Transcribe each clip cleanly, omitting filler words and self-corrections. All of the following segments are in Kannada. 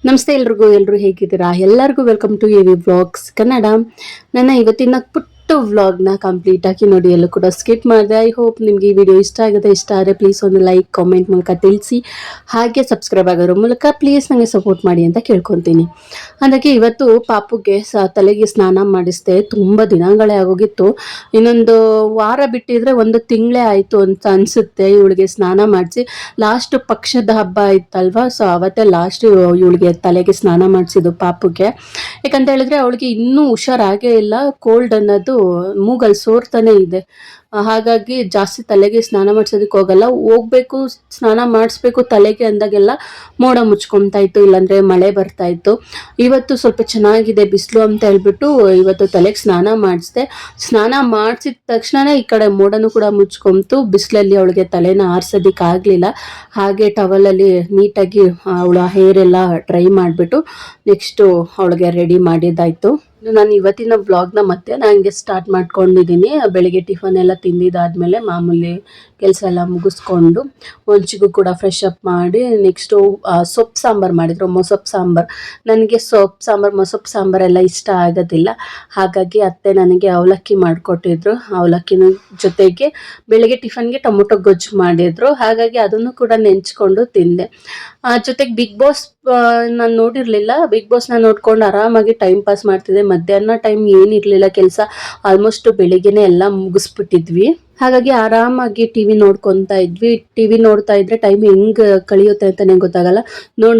ನಮಸ್ತೆ ಎಲ್ರು ಹೇಗಿದ್ದೀರಾ? ಎಲ್ಲರಿಗೂ welcome to A V vlogs Kannada. ನನ್ನ ಇವತ್ತಿನ ಪುಟ್ಟ ವ್ಲಾಗ್ನ ಕಂಪ್ಲೀಟ್ ಆಗಿ ನೋಡಿ, ಎಲ್ಲೂ ಕೂಡ ಸ್ಕಿಪ್ ಮಾಡಿದೆ. ಐ ಹೋಪ್ ನಿಮ್ಗೆ ಈ ವಿಡಿಯೋ ಇಷ್ಟ ಆಗುತ್ತೆ. ಇಷ್ಟ ಆದರೆ ಪ್ಲೀಸ್ ಒಂದು ಲೈಕ್ ಕಾಮೆಂಟ್ ಮೂಲಕ ತಿಳಿಸಿ, ಹಾಗೆ ಸಬ್ಸ್ಕ್ರೈಬ್ ಆಗೋದ್ರ ಮೂಲಕ ಪ್ಲೀಸ್ ನನಗೆ ಸಪೋರ್ಟ್ ಮಾಡಿ ಅಂತ ಕೇಳ್ಕೊತೀನಿ. ಅದಕ್ಕೆ ಇವತ್ತು ಪಾಪುಗೆ ತಲೆಗೆ ಸ್ನಾನ ಮಾಡಿಸ್ದೆ. ತುಂಬ ದಿನಗಳೇ ಆಗೋಗಿತ್ತು. ಇನ್ನೊಂದು ವಾರ ಬಿಟ್ಟಿದ್ರೆ ಒಂದು ತಿಂಗಳೇ ಆಯಿತು ಅಂತ ಅನಿಸುತ್ತೆ ಇವಳಿಗೆ ಸ್ನಾನ ಮಾಡಿಸಿ. ಲಾಸ್ಟ್ ಪಕ್ಷದ ಹಬ್ಬ ಇತ್ತಲ್ವಾ, ಸೊ ಅವತ್ತೇ ಲಾಸ್ಟ್ ಇವಳಿಗೆ ತಲೆಗೆ ಸ್ನಾನ ಮಾಡಿಸಿದ್ದು ಪಾಪುಗೆ. ಯಾಕಂತ ಹೇಳಿದ್ರೆ ಅವಳಿಗೆ ಇನ್ನೂ ಹುಷಾರಾಗೇ ಇಲ್ಲ. ಕೋಲ್ಡ್ ಅನ್ನೋದು ಮೂಗಲ್ಲಿ ಸೋರ್ತಾನೆ ಇದೆ. ಹಾಗಾಗಿ ಜಾಸ್ತಿ ತಲೆಗೆ ಸ್ನಾನ ಮಾಡಿಸೋದಕ್ಕೆ ಹೋಗಲ್ಲ. ಹೋಗ್ಬೇಕು, ಸ್ನಾನ ಮಾಡಿಸ್ಬೇಕು ತಲೆಗೆ ಅಂದಾಗೆಲ್ಲ ಮೋಡ ಮುಚ್ಕೊತಾ ಇತ್ತು, ಇಲ್ಲಾಂದ್ರೆ ಮಳೆ ಬರ್ತಾ ಇತ್ತು. ಇವತ್ತು ಸ್ವಲ್ಪ ಚೆನ್ನಾಗಿದೆ ಬಿಸಿಲು ಅಂತ ಹೇಳ್ಬಿಟ್ಟು ಇವತ್ತು ತಲೆಗೆ ಸ್ನಾನ ಮಾಡಿಸ್ದೆ. ಸ್ನಾನ ಮಾಡಿಸಿದ ತಕ್ಷಣನೇ ಈ ಕಡೆ ಮೋಡನೂ ಕೂಡ ಮುಚ್ಕೊಂತು. ಬಿಸಿಲಲ್ಲಿ ಅವಳಿಗೆ ತಲೆನ ಆರಿಸೋದಿಕ್ಕೆ ಆಗಲಿಲ್ಲ. ಹಾಗೆ ಟವಲಲ್ಲಿ ನೀಟಾಗಿ ಅವಳ ಹೇರ್ ಎಲ್ಲ ಡ್ರೈ ಮಾಡಿಬಿಟ್ಟು ನೆಕ್ಸ್ಟು ಅವಳಿಗೆ ರೆಡಿ ಮಾಡಿದ್ದಾಯಿತು. ನಾನು ಇವತ್ತಿನ ವ್ಲಾಗ್ನ ಮಧ್ಯಾಹ್ನ ಹಂಗೆ ಸ್ಟಾರ್ಟ್ ಮಾಡ್ಕೊಂಡಿದ್ದೀನಿ. ಬೆಳಿಗ್ಗೆ ಟಿಫನ್ ಎಲ್ಲ ತಿಂದಿದ್ದಾದಮೇಲೆ ಮಾಮೂಲಿ ಕೆಲಸ ಎಲ್ಲ ಮುಗಿಸ್ಕೊಂಡು ಒಂಚಿಗೂ ಕೂಡ ಫ್ರೆಶ್ ಅಪ್ ಮಾಡಿ ನೆಕ್ಸ್ಟು ಸೊಪ್ಪು ಸಾಂಬಾರು ಮಾಡಿದರು, ಮೊಸೊಪ್ಪು ಸಾಂಬಾರು. ನನಗೆ ಸೊಪ್ಪು ಸಾಂಬಾರು ಮೊಸೊಪ್ಪು ಸಾಂಬಾರೆಲ್ಲ ಇಷ್ಟ ಆಗೋದಿಲ್ಲ. ಹಾಗಾಗಿ ಅತ್ತೆ ನನಗೆ ಅವಲಕ್ಕಿ ಮಾಡಿಕೊಟ್ಟಿದ್ರು. ಅವಲಕ್ಕಿನ ಜೊತೆಗೆ ಬೆಳಗ್ಗೆ ಟಿಫನ್ಗೆ ಟೊಮೊಟೊ ಗೊಜ್ಜು ಮಾಡಿದರು. ಹಾಗಾಗಿ ಅದನ್ನು ಕೂಡ ನೆಂಚ್ಕೊಂಡು ತಿಂದೆ. ಜೊತೆಗೆ ಬಿಗ್ ಬಾಸ್ ನಾನು ನೋಡಿರಲಿಲ್ಲ. ಬಿಗ್ ಬಾಸ್ನ ನೋಡ್ಕೊಂಡು ಆರಾಮಾಗಿ ಟೈಮ್ ಪಾಸ್ ಮಾಡ್ತಿದ್ದೆ. ಮಧ್ಯಾಹ್ನ ಟೈಮ್ ಏನಿರಲಿಲ್ಲ ಕೆಲಸ, ಆಲ್ಮೋಸ್ಟ್ ಬೆಳಿಗ್ಗೆನೆ ಎಲ್ಲ ಮುಗಿಸ್ಬಿಟ್ಟಿದ್ವಿ. ಹಾಗಾಗಿ ಆರಾಮಾಗಿ ಟಿವಿ ನೋಡ್ಕೊತಾ ಇದ್ವಿ. ಟಿವಿ ನೋಡ್ತಾ ಇದ್ರೆ ಟೈಮ್ ಹೆಂಗೆ ಕಳಿಯುತ್ತೆ ಅಂತಲೇ ಗೊತ್ತಾಗಲ್ಲ.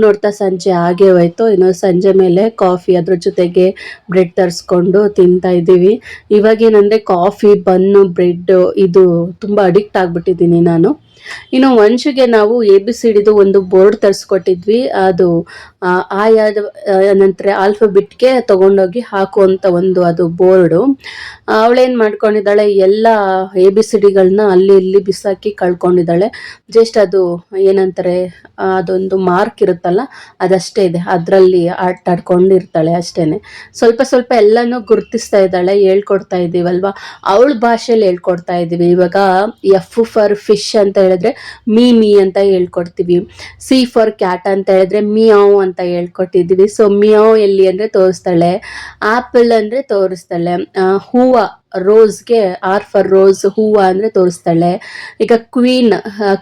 ನೋಡ್ತಾ ಸಂಜೆ ಆಗೇ ಹೋಯ್ತು. ಇನ್ನು ಸಂಜೆ ಮೇಲೆ ಕಾಫಿ, ಅದ್ರ ಜೊತೆಗೆ ಬ್ರೆಡ್ ತರಿಸ್ಕೊಂಡು ತಿಂತಾ ಇದ್ದೀವಿ. ಇವಾಗೇನಂದರೆ ಕಾಫಿ, ಬನ್ನು, ಬ್ರೆಡ್ ಇದು ತುಂಬ ಅಡಿಕ್ಟ್ ಆಗಿಬಿಟ್ಟಿದ್ದೀನಿ ನಾನು. ಇನ್ನು ವಂಶಿಗೆ ನಾವು ABCDದು ಒಂದು ಬೋರ್ಡ್ ತರಿಸ್ಕೊಟ್ಟಿದ್ವಿ. ಅದು ಆಯಾದ ನಂತರ ಆಲ್ಫಾಬೆಟ್ಗೆ ತೊಗೊಂಡೋಗಿ ಹಾಕುವಂಥ ಒಂದು ಅದು ಬೋರ್ಡು. ಅವಳೇನು ಮಾಡ್ಕೊಂಡಿದ್ದಾಳೆ, ಎಲ್ಲ ABCDಗಳನ್ನ ಅಲ್ಲಿ ಇಲ್ಲಿ ಬಿಸಾಕಿ ಕಳ್ಕೊಂಡಿದ್ದಾಳೆ. ಜಸ್ಟ್ ಅದು ಏನಂತಾರೆ, ಅದೊಂದು ಮಾರ್ಕ್ ಇರುತ್ತಲ್ಲ ಅದಷ್ಟೇ ಇದೆ, ಅದರಲ್ಲಿ ಆಟಾಡ್ಕೊಂಡಿರ್ತಾಳೆ ಅಷ್ಟೇ. ಸ್ವಲ್ಪ ಸ್ವಲ್ಪ ಎಲ್ಲನೂ ಗುರ್ತಿಸ್ತಾ ಇದ್ದಾಳೆ. ಹೇಳ್ಕೊಡ್ತಾ ಇದ್ದೀವಲ್ವ, ಅವಳ ಭಾಷೆಯಲ್ಲಿ ಹೇಳ್ಕೊಡ್ತಾ ಇದ್ದೀವಿ. ಇವಾಗ F ಫಾರ್ ಫಿಶ್ ಅಂತ ಹೇಳಿದ್ರೆ ಮೀ ಅಂತ ಹೇಳ್ಕೊಡ್ತೀವಿ. C ಫಾರ್ ಕ್ಯಾಟ್ ಅಂತ ಹೇಳಿದ್ರೆ ಮಿಯಾವ್ ಅಂತ ಹೇಳ್ಕೊಟ್ಟಿದ್ದೀವಿ. ಸೊ ಮಿಯಾವ್ ಎಲ್ಲಿ ಅಂದರೆ ತೋರಿಸ್ತಾಳೆ, ಆ್ಯಪಲ್ ಅಂದರೆ ತೋರಿಸ್ತಾಳೆ, ಹೂವ ರೋಸ್ಗೆ R ಫಾರ್ ರೋಸ್ ಹೂವ ಅಂದರೆ ತೋರಿಸ್ತಾಳೆ. ಈಗ ಕ್ವೀನ್,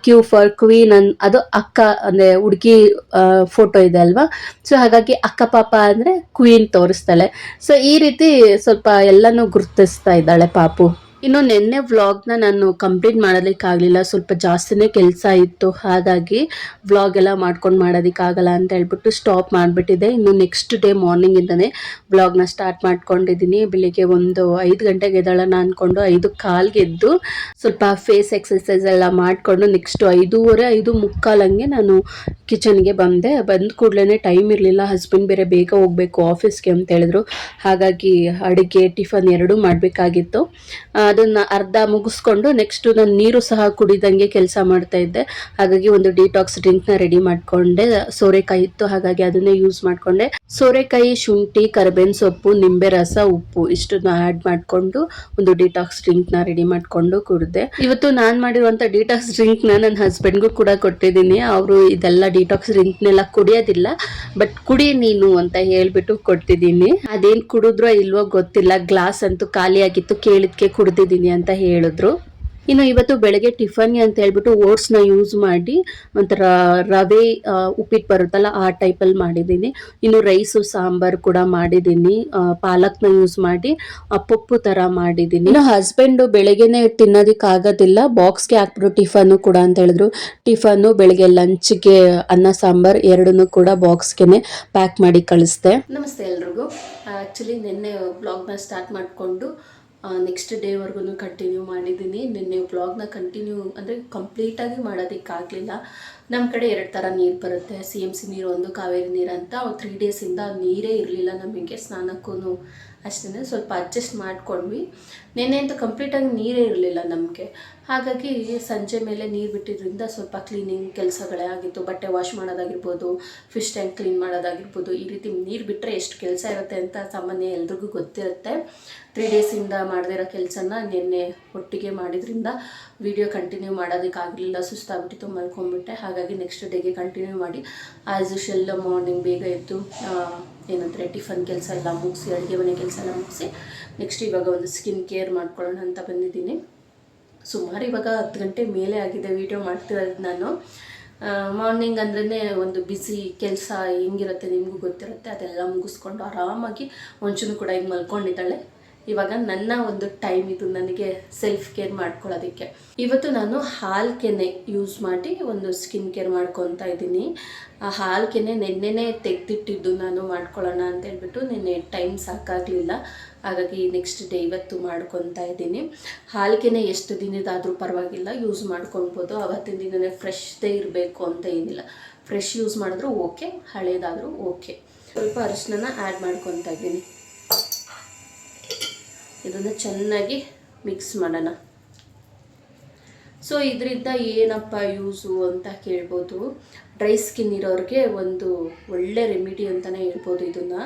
Q ಫಾರ್ ಕ್ವೀನ್ ಅದು ಅಕ್ಕ ಅಂದರೆ ಹುಡುಗಿ ಫೋಟೋ ಇದೆ ಅಲ್ವಾ, ಸೊ ಹಾಗಾಗಿ ಅಕ್ಕ ಪಾಪ ಅಂದರೆ ಕ್ವೀನ್ ತೋರಿಸ್ತಾಳೆ. ಸೊ ಈ ರೀತಿ ಸ್ವಲ್ಪ ಎಲ್ಲನೂ ಗುರುತಿಸ್ತಾ ಇದ್ದಾಳೆ ಪಾಪು. ಇನ್ನು ನಿನ್ನೆ ವ್ಲಾಗ್ನ ನಾನು ಕಂಪ್ಲೀಟ್ ಮಾಡೋದಕ್ಕಾಗಲಿಲ್ಲ, ಸ್ವಲ್ಪ ಜಾಸ್ತಿನೇ ಕೆಲಸ ಇತ್ತು. ಹಾಗಾಗಿ ವ್ಲಾಗ್ ಎಲ್ಲ ಮಾಡ್ಕೊಂಡು ಮಾಡೋದಕ್ಕಾಗಲ್ಲ ಅಂತ ಹೇಳ್ಬಿಟ್ಟು ಸ್ಟಾಪ್ ಮಾಡಿಬಿಟ್ಟಿದ್ದೆ. ಇನ್ನು ನೆಕ್ಸ್ಟ್ ಡೇ ಮಾರ್ನಿಂಗಿಂದನೇ ವ್ಲಾಗ್ನ ಸ್ಟಾರ್ಟ್ ಮಾಡ್ಕೊಂಡಿದ್ದೀನಿ. ಬೆಳಿಗ್ಗೆ ಒಂದು 5 ಗಂಟೆಗೆ ಎದ್ದೇಳೋಣ ಅಂದ್ಕೊಂಡು 5:15ಗೆ ಎದ್ದು ಸ್ವಲ್ಪ ಫೇಸ್ ಎಕ್ಸಸೈಸ್ ಎಲ್ಲ ಮಾಡಿಕೊಂಡು ನೆಕ್ಸ್ಟು 5:30 5:45 ಹಂಗೆ ನಾನು ಕಿಚನ್ಗೆ ಬಂದೆ. ಬಂದ ಕೂಡಲೇ ಟೈಮ್ ಇರಲಿಲ್ಲ. ಹಸ್ಬೆಂಡ್ ಬೇರೆ ಬೇಗ ಹೋಗಬೇಕು ಆಫೀಸ್ಗೆ ಅಂತ ಹೇಳಿದ್ರು. ಹಾಗಾಗಿ ಅಡುಗೆ ಟಿಫನ್ ಎರಡೂ ಮಾಡಬೇಕಾಗಿತ್ತು. ಅದನ್ನು ಅರ್ಧ ಮುಗಿಸ್ಕೊಂಡು ನೆಕ್ಸ್ಟು ನಾನು ನೀರು ಸಹ ಕುಡಿದಂಗೆ ಕೆಲಸ ಮಾಡ್ತಾ ಇದ್ದೆ. ಹಾಗಾಗಿ ಒಂದು ಡಿಟಾಕ್ಸ್ ಡ್ರಿಂಕ್ನ ರೆಡಿ ಮಾಡಿಕೊಂಡೆ. ಸೋರೆಕಾಯಿ ಇತ್ತು, ಹಾಗಾಗಿ ಅದನ್ನೇ ಯೂಸ್ ಮಾಡಿಕೊಂಡೆ. ಸೋರೆಕಾಯಿ, ಶುಂಠಿ, ಕರಿಬೇವಿನ ಸೊಪ್ಪು, ನಿಂಬೆ ರಸ, ಉಪ್ಪು ಇಷ್ಟನ್ನು ಆ್ಯಡ್ ಮಾಡಿಕೊಂಡು ಒಂದು ಡಿಟಾಕ್ಸ್ ಡ್ರಿಂಕ್ನ ರೆಡಿ ಮಾಡಿಕೊಂಡು ಕುಡಿದೆ. ಇವತ್ತು ನಾನು ಮಾಡಿರುವಂಥ ಡಿಟಾಕ್ಸ್ ಡ್ರಿಂಕ್ನ ನನ್ನ ಹಸ್ಬೆಂಡ್ಗೂ ಕೂಡ ಕೊಟ್ಟಿದ್ದೀನಿ. ಅವರು ಇದೆಲ್ಲ ಡಿಟಾಕ್ಸ್ ಡ್ರಿಂಕ್ನೆಲ್ಲ ಕುಡಿಯೋದಿಲ್ಲ, ಬಟ್ ಕುಡಿ ನೀನು ಅಂತ ಹೇಳ್ಬಿಟ್ಟು ಕೊಡ್ತಿದ್ದೀನಿ. ಅದೇನು ಕುಡಿದ್ರೋ ಇಲ್ವೋ ಗೊತ್ತಿಲ್ಲ, ಗ್ಲಾಸ್ ಅಂತೂ ಖಾಲಿಯಾಗಿತ್ತು, ಕೇಳಿದ್ಕೆ ಕುಡ್ದಿದ್ದೀನಿ ಅಂತ ಹೇಳಿದ್ರು. ಇನ್ನು ಇವತ್ತು ಬೆಳಗ್ಗೆ ಟಿಫನ್ಗೆ ಅಂತ ಹೇಳ್ಬಿಟ್ಟು ಓಟ್ಸ್ನ ಯೂಸ್ ಮಾಡಿ ಒಂಥರ ರವೆ ಉಪ್ಪಿಟ್ಟು ಬರುತ್ತಲ್ಲ ಆ ಟೈಪಲ್ಲಿ ಮಾಡಿದ್ದೀನಿ. ಇನ್ನು ರೈಸು ಸಾಂಬಾರು ಕೂಡ ಮಾಡಿದ್ದೀನಿ. ಪಾಲಕ್ನ ಯೂಸ್ ಮಾಡಿ ಪಪ್ಪು ಥರ ಮಾಡಿದ್ದೀನಿ. ಇನ್ನು ಹಸ್ಬೆಂಡು ಬೆಳಗ್ಗೆನೆ ತಿನ್ನೋದಕ್ಕಾಗೋದಿಲ್ಲ, ಬಾಕ್ಸ್ಗೆ ಹಾಕ್ಬಿಟ್ಟು ಟಿಫನ್ನು ಕೂಡ ಅಂತ ಹೇಳಿದ್ರು. ಟಿಫನ್ನು ಬೆಳಗ್ಗೆ ಲಂಚ್ಗೆ ಅನ್ನ ಸಾಂಬಾರು ಎರಡನ್ನೂ ಕೂಡ ಬಾಕ್ಸ್ಗೆ ಪ್ಯಾಕ್ ಮಾಡಿ ಕಳಿಸ್ದೆ. ನಮಸ್ತೆ ಎಲ್ರಿಗೂ. ಆ್ಯಕ್ಚುಲಿ ನಿನ್ನೆ ಬ್ಲಾಗ್ನ ಸ್ಟಾರ್ಟ್ ಮಾಡಿಕೊಂಡು ನೆಕ್ಸ್ಟ್ ಡೇವರೆಗೂ ಕಂಟಿನ್ಯೂ ಮಾಡಿದ್ದೀನಿ. ನಿನ್ನೆ ವ್ಲಾಗ್ನ ಕಂಟಿನ್ಯೂ ಅಂದರೆ ಕಂಪ್ಲೀಟಾಗಿ ಮಾಡೋದಕ್ಕಾಗಲಿಲ್ಲ. ನಮ್ಮ ಕಡೆ 2 ಥರ ನೀರು ಬರುತ್ತೆ, CMC ನೀರು, ಒಂದು ಕಾವೇರಿ ನೀರು ಅಂತ. 3 ಡೇಸಿಂದ ನೀರೇ ಇರಲಿಲ್ಲ ನಮಗೆ ಸ್ನಾನಕ್ಕೂ ಅಷ್ಟೇ. ಸ್ವಲ್ಪ ಅಡ್ಜಸ್ಟ್ ಮಾಡ್ಕೊಂಡ್ವಿ. ನೆನ್ನೆ ಅಂತೂ ಕಂಪ್ಲೀಟಾಗಿ ನೀರೇ ಇರಲಿಲ್ಲ ನಮಗೆ. ಹಾಗಾಗಿ ಸಂಜೆ ಮೇಲೆ ನೀರು ಬಿಟ್ಟಿದ್ದರಿಂದ ಸ್ವಲ್ಪ ಕ್ಲೀನಿಂಗ್ ಕೆಲಸಗಳೇ ಆಗಿತ್ತು. ಬಟ್ಟೆ ವಾಶ್ ಮಾಡೋದಾಗಿರ್ಬೋದು, ಫಿಶ್ ಟ್ಯಾಂಕ್ ಕ್ಲೀನ್ ಮಾಡೋದಾಗಿರ್ಬೋದು, ಈ ರೀತಿ ನೀರು ಬಿಟ್ಟರೆ ಎಷ್ಟು ಕೆಲಸ ಇರುತ್ತೆ ಅಂತ ಸಾಮಾನ್ಯ ಎಲ್ರಿಗೂ ಗೊತ್ತಿರುತ್ತೆ. 3 ಡೇಸಿಂದ ಮಾಡದಿರೋ ಕೆಲಸನ ನಿನ್ನೆ ಒಟ್ಟಿಗೆ ಮಾಡಿದ್ರಿಂದ ವಿಡಿಯೋ ಕಂಟಿನ್ಯೂ ಮಾಡೋದಕ್ಕಾಗಲಿಲ್ಲ, ಸುಸ್ತಾಗ್ಬಿಟ್ಟಿತ್ತು, ಮಲ್ಕೊಂಡ್ಬಿಟ್ಟೆ. ಹಾಗಾಗಿ ಹಾಗಾಗಿ ನೆಕ್ಸ್ಟ್ ಡೇಗೆ ಕಂಟಿನ್ಯೂ ಮಾಡಿ ಆ್ಯಸ್ ಯೂಶಲ್ ಮಾರ್ನಿಂಗ್ ಬೇಗ ಎದ್ದು ಏನಂದರೆ ಟಿಫನ್ ಕೆಲಸ ಎಲ್ಲ ಮುಗಿಸಿ ಅಡುಗೆ ಮನೆ ಕೆಲಸ ಎಲ್ಲ ಮುಗಿಸಿ ನೆಕ್ಸ್ಟ್ ಇವಾಗ ಒಂದು ಸ್ಕಿನ್ ಕೇರ್ ಮಾಡ್ಕೊಳ್ಳೋಣ ಅಂತ ಬಂದಿದ್ದೀನಿ. ಸುಮಾರು ಇವಾಗ 10 ಗಂಟೆ ಮೇಲೆ ಆಗಿದೆ ವೀಡಿಯೋ ಮಾಡ್ತಿರೋದು ನಾನು. ಮಾರ್ನಿಂಗ್ ಅಂದ್ರೇ ಒಂದು ಬ್ಯುಸಿ ಕೆಲಸ ಹೆಂಗಿರುತ್ತೆ ನಿಮಗೂ ಗೊತ್ತಿರುತ್ತೆ. ಅದೆಲ್ಲ ಮುಗಿಸ್ಕೊಂಡು ಆರಾಮಾಗಿ ಒಂಚೂರು ಕೂಡ ಹಿಂಗೆ ಮಲ್ಕೊಂಡಿದ್ದಾಳೆ. ಇವಾಗ ನನ್ನ ಒಂದು ಟೈಮ್ ಇದು ನನಗೆ ಸೆಲ್ಫ್ ಕೇರ್ ಮಾಡ್ಕೊಳ್ಳೋದಕ್ಕೆ. ಇವತ್ತು ನಾನು ಹಾಲು ಕೆನೆ ಯೂಸ್ ಮಾಡಿ ಒಂದು ಸ್ಕಿನ್ ಕೇರ್ ಮಾಡ್ಕೊತಾ ಇದ್ದೀನಿ. ಆ ಹಾಲು ಕೆನೆ ನೆನ್ನೆನೇ ತೆಗೆದಿಟ್ಟಿದ್ದು ನಾನು ಮಾಡ್ಕೊಳ್ಳೋಣ ಅಂತೇಳ್ಬಿಟ್ಟು. ನಿನ್ನೆ ಟೈಮ್ ಸಾಕಾಗಲಿಲ್ಲ, ಹಾಗಾಗಿ ನೆಕ್ಸ್ಟ್ ಡೇ ಇವತ್ತು ಮಾಡ್ಕೊತಾ ಇದ್ದೀನಿ. ಹಾಲು ಕೆನೆ ಎಷ್ಟು ದಿನದಾದರೂ ಪರವಾಗಿಲ್ಲ, ಯೂಸ್ ಮಾಡ್ಕೊಳ್ಬೋದು. ಆವತ್ತಿನ ದಿನವೇ ಫ್ರೆಶ್ದೇ ಇರಬೇಕು ಅಂತ ಏನಿಲ್ಲ, ಫ್ರೆಶ್ ಯೂಸ್ ಮಾಡಿದ್ರೂ ಓಕೆ, ಹಳೇದಾದರೂ ಓಕೆ. ಸ್ವಲ್ಪ ಅರಿಶಿನ ಆ್ಯಡ್ ಮಾಡ್ಕೊತಾ ಇದ್ದೀನಿ. ಇದನ್ನು ಚೆನ್ನಾಗಿ ಮಿಕ್ಸ್ ಮಾಡೋಣ. ಸೊ ಇದರಿಂದ ಏನಪ್ಪ ಯೂಸು ಅಂತ ಕೇಳ್ಬೋದು. ಡ್ರೈ ಸ್ಕಿನ್ ಇರೋರಿಗೆ ಒಂದು ಒಳ್ಳೆ ರೆಮಿಡಿ ಅಂತಲೇ ಹೇಳ್ಬೋದು. ಇದನ್ನು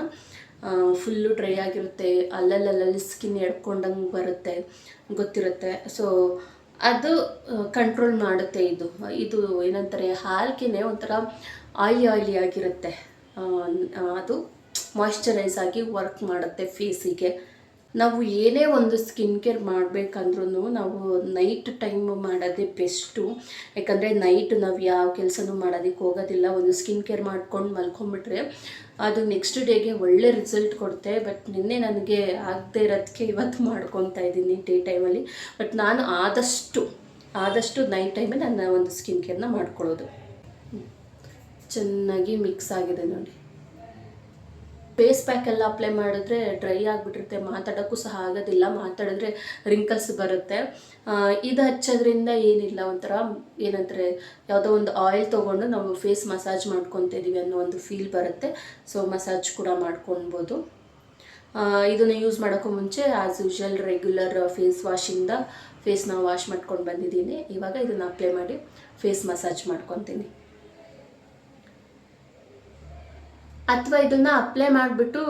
ಫುಲ್ಲು ಡ್ರೈ ಆಗಿರುತ್ತೆ, ಅಲ್ಲಲ್ಲಿ ಸ್ಕಿನ್ ಎಡ್ಕೊಂಡಂಗೆ ಬರುತ್ತೆ, ಗೊತ್ತಿರುತ್ತೆ. ಸೊ ಅದು ಕಂಟ್ರೋಲ್ ಮಾಡುತ್ತೆ. ಇದು ಏನಂತಾರೆ, ಹಾಲ್ಕೆನೆ ಒಂಥರ ಆಯಿಲಿ ಆಗಿರುತ್ತೆ. ಅದು ಮಾಯ್ಶ್ಚರೈಸ್ ಆಗಿ ವರ್ಕ್ ಮಾಡುತ್ತೆ ಫೇಸಿಗೆ. ನಾವು ಏನೇ ಒಂದು ಸ್ಕಿನ್ ಕೇರ್ ಮಾಡಬೇಕಂದ್ರೂ ನಾವು ನೈಟ್ ಟೈಮ್ ಮಾಡೋದೇ ಬೆಸ್ಟು. ಯಾಕಂದರೆ ನೈಟ್ ನಾವು ಯಾವ ಕೆಲಸನೂ ಮಾಡೋದಕ್ಕೆ ಹೋಗೋದಿಲ್ಲ. ಒಂದು ಸ್ಕಿನ್ ಕೇರ್ ಮಾಡ್ಕೊಂಡು ಮಲ್ಕೊಂಡ್ಬಿಟ್ರೆ ಅದು ನೆಕ್ಸ್ಟ್ ಡೇಗೆ ಒಳ್ಳೆ ರಿಸಲ್ಟ್ ಕೊಡುತ್ತೆ. ಬಟ್ ನಿನ್ನೆ ನನಗೆ ಆಗದೆ ಇರೋದಕ್ಕೆ ಇವತ್ತು ಮಾಡ್ಕೊತಾ ಇದ್ದೀನಿ ಡೇ ಟೈಮಲ್ಲಿ. ಬಟ್ ನಾನು ಆದಷ್ಟು ನೈಟ್ ಟೈಮೇ ನನ್ನ ಒಂದು ಸ್ಕಿನ್ ಕೇರ್ನ ಮಾಡ್ಕೊಳ್ಳೋದು. ಚೆನ್ನಾಗಿ ಮಿಕ್ಸ್ ಆಗಿದೆ ನೋಡಿ. ಫೇಸ್ ಪ್ಯಾಕ್ ಎಲ್ಲ ಅಪ್ಲೈ ಮಾಡಿದ್ರೆ ಡ್ರೈ ಆಗಿಬಿಟ್ಟಿರುತ್ತೆ, ಮಾತಾಡೋಕ್ಕೂ ಸಹ ಆಗೋದಿಲ್ಲ, ಮಾತಾಡಿದ್ರೆ ರಿಂಕಲ್ಸ್ ಬರುತ್ತೆ. ಇದು ಹಚ್ಚೋದ್ರಿಂದ ಏನಿಲ್ಲ, ಒಂಥರ ಏನಂತಾರೆ, ಯಾವುದೋ ಒಂದು ಆಯಿಲ್ ತೊಗೊಂಡು ನಾವು ಫೇಸ್ ಮಸಾಜ್ ಮಾಡ್ಕೊತಾ ಇದ್ದೀವಿ ಅನ್ನೋ ಒಂದು ಫೀಲ್ ಬರುತ್ತೆ. ಸೊ ಮಸಾಜ್ ಕೂಡ ಮಾಡ್ಕೊಳ್ಬೋದು. ಇದನ್ನು ಯೂಸ್ ಮಾಡೋಕ್ಕೂ ಮುಂಚೆ ಆ್ಯಸ್ ಯೂಶುವಲ್ ರೆಗ್ಯುಲರ್ ಫೇಸ್ ವಾಶಿಂದ ಫೇಸ್ನ ವಾಶ್ ಮಾಡ್ಕೊಂಡು ಬಂದಿದ್ದೀನಿ. ಇವಾಗ ಇದನ್ನು ಅಪ್ಲೈ ಮಾಡಿ ಫೇಸ್ ಮಸಾಜ್ ಮಾಡ್ಕೊತೀನಿ. ಅಥವಾ ಇದನ್ನು ಅಪ್ಲೈ ಮಾಡಿಬಿಟ್ಟು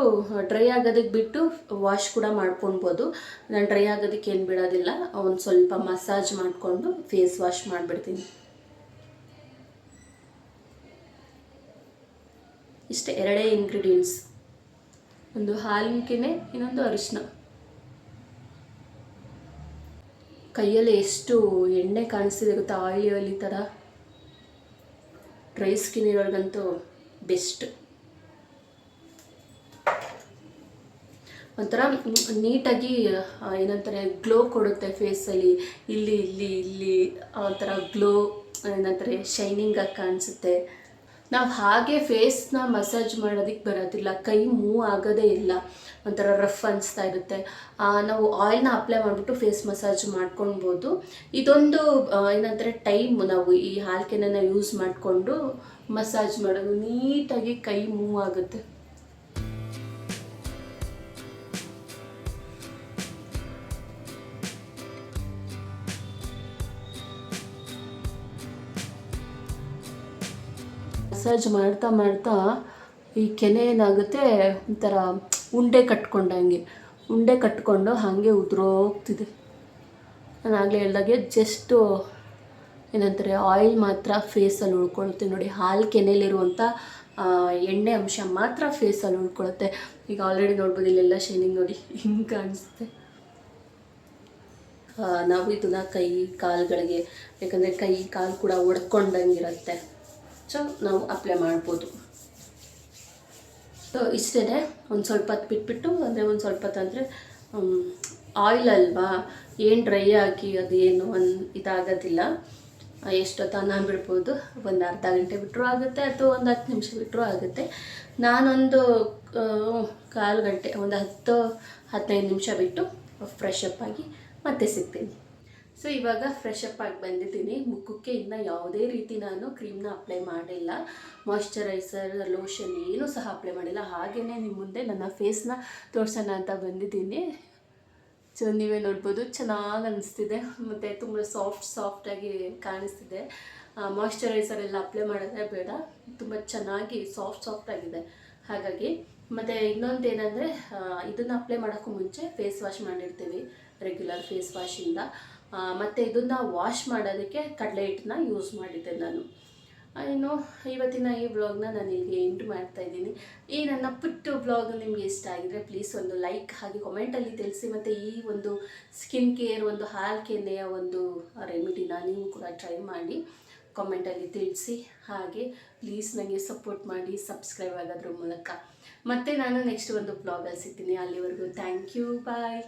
ಡ್ರೈ ಆಗೋದಕ್ಕೆ ಬಿಟ್ಟು ವಾಶ್ ಕೂಡ ಮಾಡ್ಕೊಳ್ಬೋದು. ನಾನು ಡ್ರೈ ಆಗೋದಕ್ಕೆ ಏನು ಬಿಡೋದಿಲ್ಲ, ಒಂದು ಸ್ವಲ್ಪ ಮಸಾಜ್ ಮಾಡಿಕೊಂಡು ಫೇಸ್ ವಾಶ್ ಮಾಡಿಬಿಡ್ತೀನಿ. ಇಷ್ಟೇ, ಎರಡೇ ಇಂಗ್ರೀಡಿಯೆಂಟ್ಸ್, ಒಂದು ಹಾಲಿನ ಕೆನೆ, ಇನ್ನೊಂದು ಅರಿಶಿನ. ಕೈಯಲ್ಲಿ ಎಷ್ಟು ಎಣ್ಣೆ ಕಾಣಿಸ್ತಿದೆ ಗೊತ್ತಾ, ಆಯಿಲಿ ಥರ. ಡ್ರೈ ಸ್ಕಿನ್ ಇರೋರ್ಗಂತೂ ಬೆಸ್ಟ್. ಒಂಥರ ನೀಟಾಗಿ ಏನಂತಾರೆ, ಗ್ಲೋ ಕೊಡುತ್ತೆ ಫೇಸಲ್ಲಿ. ಇಲ್ಲಿ ಒಂಥರ ಗ್ಲೋ, ಏನಂತಾರೆ, ಶೈನಿಂಗಾಗಿ ಕಾಣಿಸುತ್ತೆ. ನಾವು ಹಾಗೆ ಫೇಸ್ನ ಮಸಾಜ್ ಮಾಡೋದಕ್ಕೆ ಬರೋದಿಲ್ಲ, ಕೈ ಮೂವ್ ಆಗೋದೇ ಇಲ್ಲ, ಒಂಥರ ರಫ್ ಅನಿಸ್ತಾ ಇರುತ್ತೆ. ನಾವು ಆಯಿಲ್ನ ಅಪ್ಲೈ ಮಾಡಿಬಿಟ್ಟು ಫೇಸ್ ಮಸಾಜ್ ಮಾಡ್ಕೊಳ್ಬೋದು. ಇದೊಂದು ಏನಂತಾರೆ ಟೈಮ್, ನಾವು ಈ ಹಾಲ್ಕೆನ ಯೂಸ್ ಮಾಡಿಕೊಂಡು ಮಸಾಜ್ ಮಾಡೋದು, ನೀಟಾಗಿ ಕೈ ಮೂವ್ ಆಗುತ್ತೆ. ಮಸಾಜ್ ಮಾಡ್ತಾ ಈ ಕೆನೆ ಏನಾಗುತ್ತೆ, ಒಂಥರ ಉಂಡೆ ಕಟ್ಕೊಂಡು ಹಾಗೆ ಉದುರೋಗ್ತಿದೆ. ನಾನು ಆಗಲೇ ಹೇಳ್ದಾಗೆ ಜಸ್ಟು ಏನಂತಾರೆ, ಆಯಿಲ್ ಮಾತ್ರ ಫೇಸಲ್ಲಿ ಉಳ್ಕೊಳುತ್ತೆ ನೋಡಿ. ಹಾಲು ಕೆನೆಯಲ್ಲಿರುವಂಥ ಎಣ್ಣೆ ಅಂಶ ಮಾತ್ರ ಫೇಸಲ್ಲಿ ಉಳ್ಕೊಳುತ್ತೆ. ಈಗ ಆಲ್ರೆಡಿ ನೋಡ್ಬೋದು, ಇಲ್ಲೆಲ್ಲ ಶೈನಿಂಗ್ ನೋಡಿ ಹಿಂಗೆ ಕಾಣಿಸುತ್ತೆ. ನಾವು ಇದನ್ನು ಕೈ ಕಾಲುಗಳಿಗೆ, ಯಾಕಂದರೆ ಕೈ ಕಾಲು ಕೂಡ ಒಡ್ಕೊಂಡಂಗಿರುತ್ತೆ, ಸೊ ನಾವು ಅಪ್ಲೈ ಮಾಡ್ಬೋದು. ಸೊ ಇಷ್ಟೇ, ಒಂದು ಸ್ವಲ್ಪ ಹೊತ್ತು ಬಿಟ್ಬಿಟ್ಟು, ಅಂದರೆ ಒಂದು ಸ್ವಲ್ಪ ಹೊತ್ತು ಅಂದರೆ ಆಯಿಲ್ ಅಲ್ವಾ, ಏನು ಡ್ರೈ ಆಗಿ ಅದು ಏನು ಇದಾಗೋದಿಲ್ಲ. ಎಷ್ಟೊತ್ತನ ಬಿಡ್ಬೋದು, ಒಂದು ಅರ್ಧ ಗಂಟೆ ಬಿಟ್ಟರೂ ಆಗುತ್ತೆ, ಅಥವಾ ಒಂದು 10 ನಿಮಿಷ ಬಿಟ್ಟರೂ ಆಗುತ್ತೆ. ನಾನೊಂದು ಕಾಲು ಗಂಟೆ, ಒಂದು 10-15 ನಿಮಿಷ ಬಿಟ್ಟು ಫ್ರೆಶ್ ಅಪ್ ಆಗಿ ಮತ್ತೆ ಸಿಗ್ತೀನಿ. ಸೊ ಇವಾಗ ಫ್ರೆಶ್ ಅಪ್ ಆಗಿ ಬಂದಿದ್ದೀನಿ. ಮುಖಕ್ಕೆ ಇನ್ನೂ ಯಾವುದೇ ರೀತಿ ನಾನು ಕ್ರೀಮ್ನ ಅಪ್ಲೈ ಮಾಡಿಲ್ಲ, ಮಾಯ್ಶ್ಚರೈಸರ್, ಲೋಷನ್ ಏನೂ ಸಹ ಅಪ್ಲೈ ಮಾಡಿಲ್ಲ. ಹಾಗೆಯೇ ನಿಮ್ಮ ಮುಂದೆ ನನ್ನ ಫೇಸ್ನ ತೋರಿಸೋಣ ಅಂತ ಬಂದಿದ್ದೀನಿ. ಸೊ ನೀವೇ ನೋಡ್ಬೋದು, ಚೆನ್ನಾಗಿ ಅನಿಸ್ತಿದೆ, ಮತ್ತು ತುಂಬ ಸಾಫ್ಟಾಗಿ ಕಾಣಿಸ್ತಿದೆ. ಮಾಯ್ಶ್ಚರೈಸರ್ ಎಲ್ಲ ಅಪ್ಲೈ ಮಾಡೋದೇ ಬೇಡ, ತುಂಬ ಚೆನ್ನಾಗಿ ಸಾಫ್ಟಾಗಿದೆ. ಹಾಗಾಗಿ ಮತ್ತು ಇನ್ನೊಂದು ಏನಂದರೆ, ಇದನ್ನು ಅಪ್ಲೈ ಮಾಡೋಕ್ಕೂ ಮುಂಚೆ ಫೇಸ್ ವಾಶ್ ಮಾಡಿರ್ತೀವಿ ರೆಗ್ಯುಲರ್ ಫೇಸ್ ವಾಶಿಂದ. ಮತ್ತು ಇದನ್ನು ವಾಶ್ ಮಾಡೋದಕ್ಕೆ ಕಡಲೆ ಹಿಟ್ಟನ್ನ ಯೂಸ್ ಮಾಡಿದ್ದೆ ನಾನು. ಇನ್ನು ಇವತ್ತಿನ ಈ ವ್ಲಾಗ್ನ ನಾನು ಇಲ್ಲಿಗೆ ಎಂಡ್ ಮಾಡ್ತಾ ಇದ್ದೀನಿ. ಈ ನನ್ನ ಪುಟ್ಟ ವ್ಲಾಗ್ ನಿಮಗೆ ಇಷ್ಟ ಆಗಿದ್ರೆ ಪ್ಲೀಸ್ ಒಂದು ಲೈಕ್ ಹಾಗೆ ಕಮೆಂಟಲ್ಲಿ ತಿಳಿಸಿ. ಮತ್ತು ಈ ಒಂದು ಸ್ಕಿನ್ ಕೇರ್, ಒಂದು ಹಾಲ್ ಕೆನೆಯ ಒಂದು ರೆಮಿಡಿನ ನೀವು ಕೂಡ ಟ್ರೈ ಮಾಡಿ ಕಾಮೆಂಟಲ್ಲಿ ತಿಳಿಸಿ. ಹಾಗೆ ಪ್ಲೀಸ್ ನನಗೆ ಸಪೋರ್ಟ್ ಮಾಡಿ, ಸಬ್ಸ್ಕ್ರೈಬ್ ಆಗೋದ್ರ ಮೂಲಕ. ಮತ್ತು ನಾನು ನೆಕ್ಸ್ಟ್ ಒಂದು ವ್ಲಾಗಲ್ಲಿ ಸಿಗ್ತೀನಿ. ಅಲ್ಲಿವರೆಗೂ ಥ್ಯಾಂಕ್ ಯು, ಬಾಯ್.